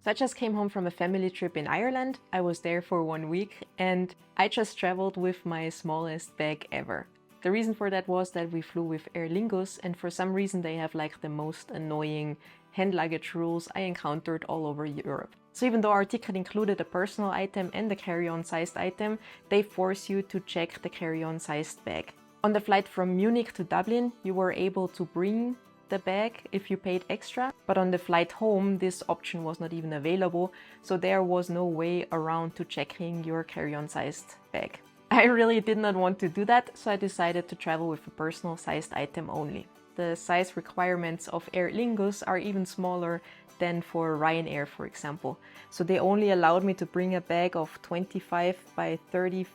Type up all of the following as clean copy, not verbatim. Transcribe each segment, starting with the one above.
So I just came home from a family trip in Ireland. I was there for 1 week and I just traveled with my smallest bag ever. The reason for that was that we flew with Aer Lingus and for some reason they have like the most annoying hand luggage rules I encountered all over Europe. So even though our ticket included a personal item and a carry-on sized item, they force you to check the carry-on sized bag. On the flight from Munich to Dublin, you were able to bring the bag if you paid extra, but on the flight home this option was not even available, so there was no way around to checking your carry-on sized bag. I really did not want to do that, so I decided to travel with a personal sized item only. The size requirements of Aer Lingus are even smaller than for Ryanair, for example. So they only allowed me to bring a bag of 25 by 35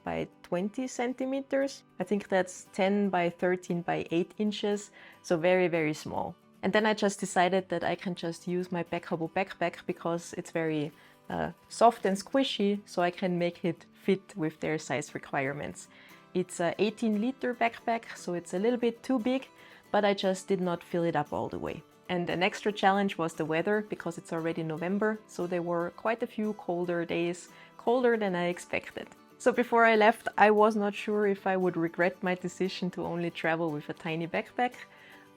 by 20 centimeters. I think that's 10 by 13 by 8 inches, so very, very small. And then I just decided that I can just use my Packable backpack because it's very soft and squishy, so I can make it fit with their size requirements. It's an 18-liter backpack, so it's a little bit too big, but I just did not fill it up all the way. And an extra challenge was the weather, because it's already November, so there were quite a few colder days, colder than I expected. So before I left, I was not sure if I would regret my decision to only travel with a tiny backpack,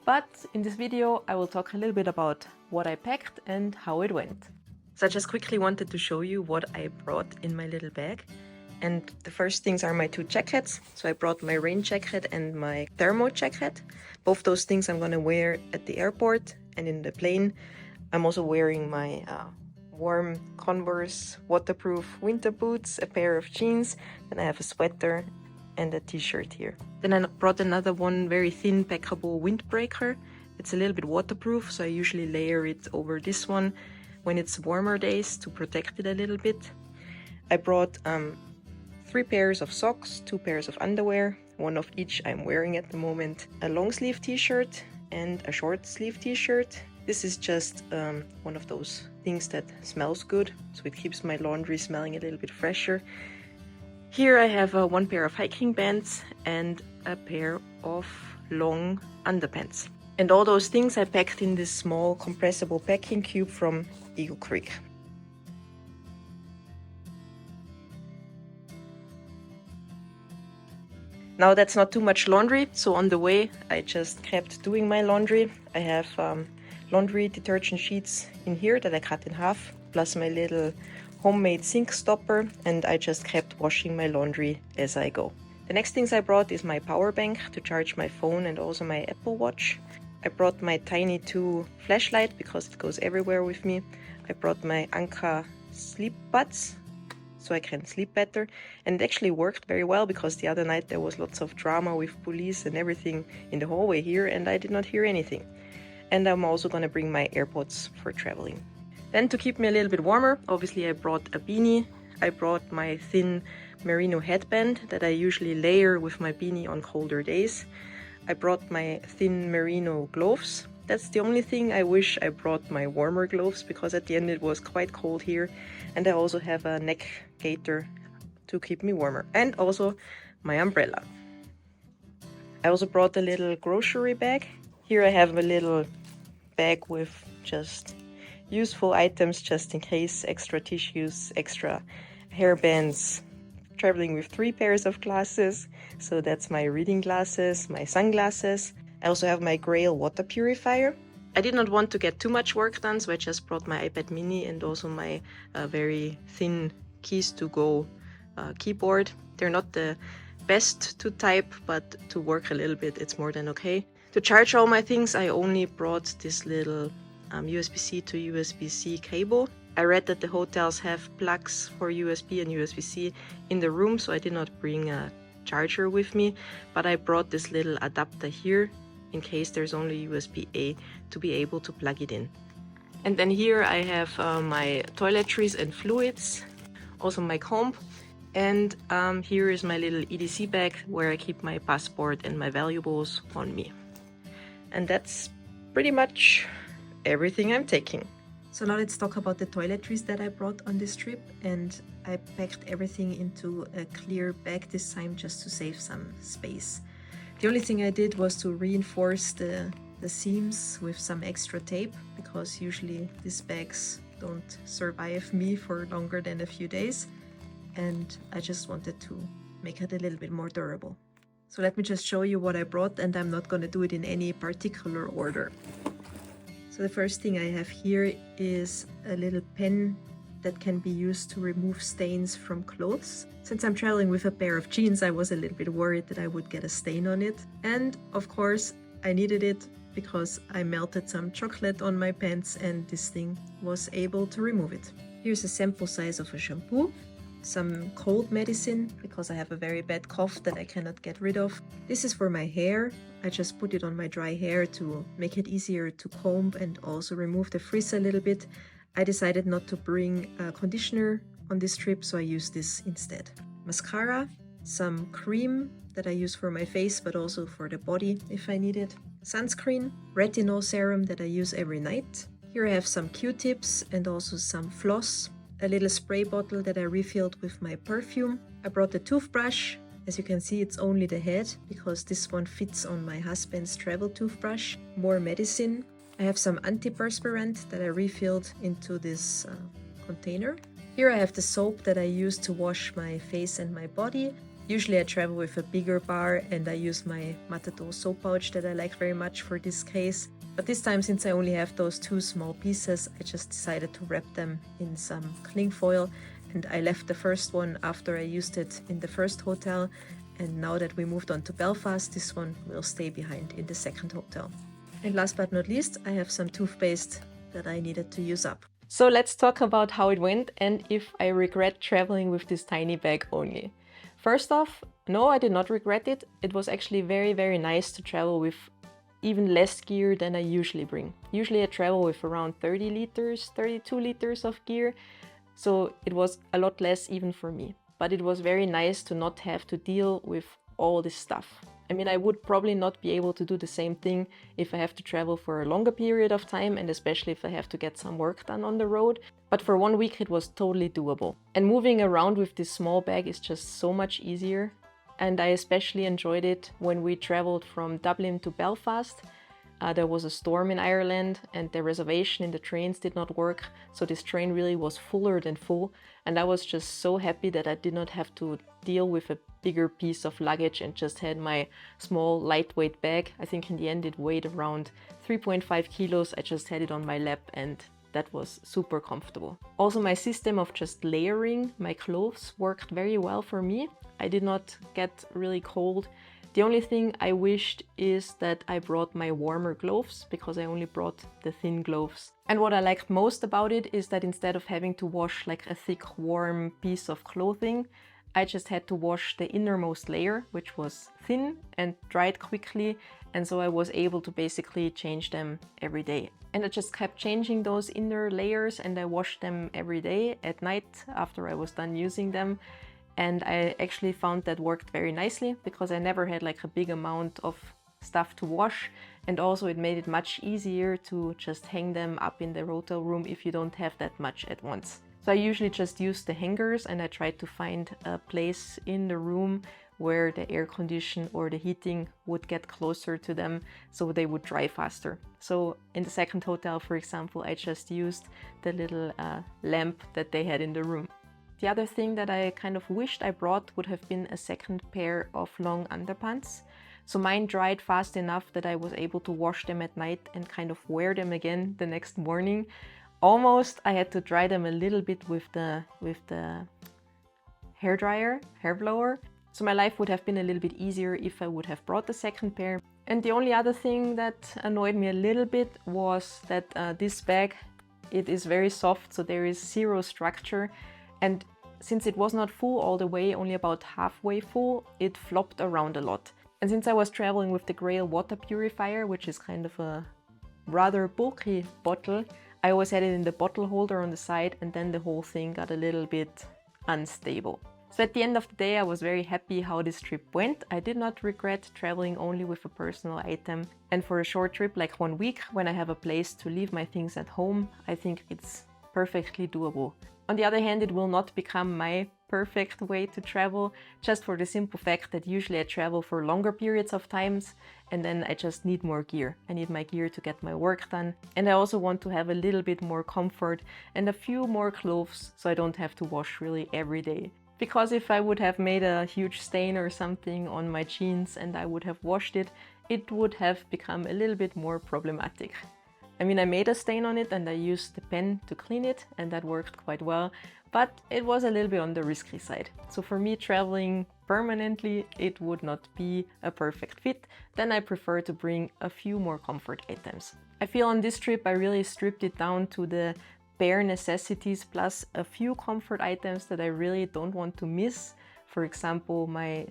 but in this video I will talk a little bit about what I packed and how it went. So I just quickly wanted to show you what I brought in my little bag. And the first things are my two jackets. So I brought my rain jacket and my thermo jacket. Both those things I'm gonna wear at the airport and in the plane. I'm also wearing my warm Converse waterproof winter boots, a pair of jeans, then I have a sweater and a t-shirt here. Then I brought another one, very thin packable windbreaker. It's a little bit waterproof, so I usually layer it over this one when it's warmer days to protect it a little bit. I brought 3 pairs of socks, 2 pairs of underwear, one of each I'm wearing at the moment, a long sleeve t-shirt and a short sleeve t-shirt. This is just one of those things that smells good, so it keeps my laundry smelling a little bit fresher. Here I have 1 pair of hiking pants and a pair of long underpants. And all those things I packed in this small compressible packing cube from Eagle Creek. Now that's not too much laundry, so on the way I just kept doing my laundry. I have laundry detergent sheets in here that I cut in half, plus my little homemade sink stopper, and I just kept washing my laundry as I go. The next things I brought is my power bank to charge my phone and also my Apple Watch. I brought my Tiny 2 flashlight because it goes everywhere with me. I brought my Anka sleep buds so I can sleep better, and it actually worked very well because the other night there was lots of drama with police and everything in the hallway here and I did not hear anything. And I'm also gonna bring my AirPods for traveling. Then to keep me a little bit warmer, obviously I brought a beanie. I brought my thin merino headband that I usually layer with my beanie on colder days. I brought my thin merino gloves. That's the only thing I wish I brought my warmer gloves because at the end it was quite cold here. And I also have a neck gaiter to keep me warmer. And also my umbrella. I also brought a little grocery bag. Here I have a little bag with just useful items just in case, extra tissues, extra hairbands. Traveling with 3 pairs of glasses, so that's my reading glasses, my sunglasses. I also have my Grail water purifier. I did not want to get too much work done, so I just brought my iPad mini and also my very thin keys to go keyboard. They're not the best to type, but to work a little bit it's more than okay. To charge all my things I only brought this little USB-C to USB-C cable. I read that the hotels have plugs for USB and USB-C in the room, so I did not bring a charger with me, but I brought this little adapter here in case there's only USB-A to be able to plug it in. And then here I have my toiletries and fluids, also my comb, and here is my little EDC bag where I keep my passport and my valuables on me. And that's pretty much everything I'm taking. So now let's talk about the toiletries that I brought on this trip, and I packed everything into a clear bag this time just to save some space. The only thing I did was to reinforce the seams with some extra tape because usually these bags don't survive me for longer than a few days. And I just wanted to make it a little bit more durable. So let me just show you what I brought, and I'm not going to do it in any particular order. So the first thing I have here is a little pen that can be used to remove stains from clothes. Since I'm traveling with a pair of jeans, I was a little bit worried that I would get a stain on it. And of course, I needed it because I melted some chocolate on my pants and this thing was able to remove it. Here's a sample size of a shampoo, some cold medicine because I have a very bad cough that I cannot get rid of. This is for my hair. I just put it on my dry hair to make it easier to comb and also remove the frizz a little bit. I decided not to bring a conditioner on this trip, so I used this instead. Mascara, some cream that I use for my face but also for the body if I need it. Sunscreen, retinol serum that I use every night. Here I have some Q-tips and also some floss. A little spray bottle that I refilled with my perfume. I brought a toothbrush. As you can see, it's only the head because this one fits on my husband's travel toothbrush. More medicine. I have some antiperspirant that I refilled into this container. Here I have the soap that I use to wash my face and my body. Usually I travel with a bigger bar and I use my Matador soap pouch that I like very much for this case. But this time, since I only have those two small pieces, I just decided to wrap them in some cling foil. And I left the first one after I used it in the first hotel. And now that we moved on to Belfast, this one will stay behind in the second hotel. And last but not least, I have some toothpaste that I needed to use up. So let's talk about how it went and if I regret traveling with this tiny bag only. First off, no, I did not regret it. It was actually very, very nice to travel with even less gear than I usually bring. Usually I travel with around 30 liters, 32 liters of gear. So it was a lot less even for me. But it was very nice to not have to deal with all this stuff. I mean, I would probably not be able to do the same thing if I have to travel for a longer period of time, and especially if I have to get some work done on the road. But for 1 week it was totally doable. And moving around with this small bag is just so much easier. And I especially enjoyed it when we traveled from Dublin to Belfast. There was a storm in Ireland and the reservation in the trains did not work. So this train really was fuller than full. And I was just so happy that I did not have to deal with a bigger piece of luggage and just had my small lightweight bag. I think in the end it weighed around 3.5 kilos. I just had it on my lap and that was super comfortable. Also, my system of just layering my clothes worked very well for me. I did not get really cold. The only thing I wished is that I brought my warmer gloves because I only brought the thin gloves. And what I liked most about it is that instead of having to wash like a thick warm piece of clothing, I just had to wash the innermost layer, which was thin and dried quickly. And so I was able to basically change them every day. And I just kept changing those inner layers and I washed them every day at night after I was done using them. And I actually found that worked very nicely because I never had like a big amount of stuff to wash. And also it made it much easier to just hang them up in the hotel room if you don't have that much at once. So I usually just use the hangers and I tried to find a place in the room where the air condition or the heating would get closer to them so they would dry faster. So in the second hotel, for example, I just used the little lamp that they had in the room. The other thing that I kind of wished I brought would have been a second pair of long underpants. So mine dried fast enough that I was able to wash them at night and kind of wear them again the next morning. Almost I had to dry them a little bit with the hair blower. So my life would have been a little bit easier if I would have brought the second pair. And the only other thing that annoyed me a little bit was that this bag, it is very soft, so there is zero structure. And since it was not full all the way, only about halfway full, it flopped around a lot. And since I was traveling with the Grail water purifier, which is kind of a rather bulky bottle, I always had it in the bottle holder on the side and then the whole thing got a little bit unstable. So at the end of the day, I was very happy how this trip went. I did not regret traveling only with a personal item. And for a short trip like 1 week, when I have a place to leave my things at home, I think it's perfectly doable. On the other hand, it will not become my perfect way to travel, just for the simple fact that usually I travel for longer periods of times and then I just need more gear. I need my gear to get my work done, and I also want to have a little bit more comfort and a few more clothes so I don't have to wash really every day. Because if I would have made a huge stain or something on my jeans and I would have washed it, it would have become a little bit more problematic. I mean, I made a stain on it and I used the pen to clean it, and that worked quite well, but it was a little bit on the risky side. So for me, traveling permanently, it would not be a perfect fit. Then I prefer to bring a few more comfort items. I feel on this trip I really stripped it down to the bare necessities plus a few comfort items that I really don't want to miss. For example, my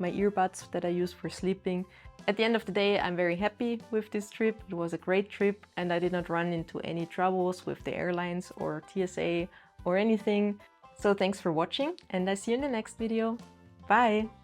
earbuds that I use for sleeping. At the end of the day, I'm very happy with this trip. It was a great trip and I did not run into any troubles with the airlines or TSA or anything. So thanks for watching and I see you in the next video. Bye!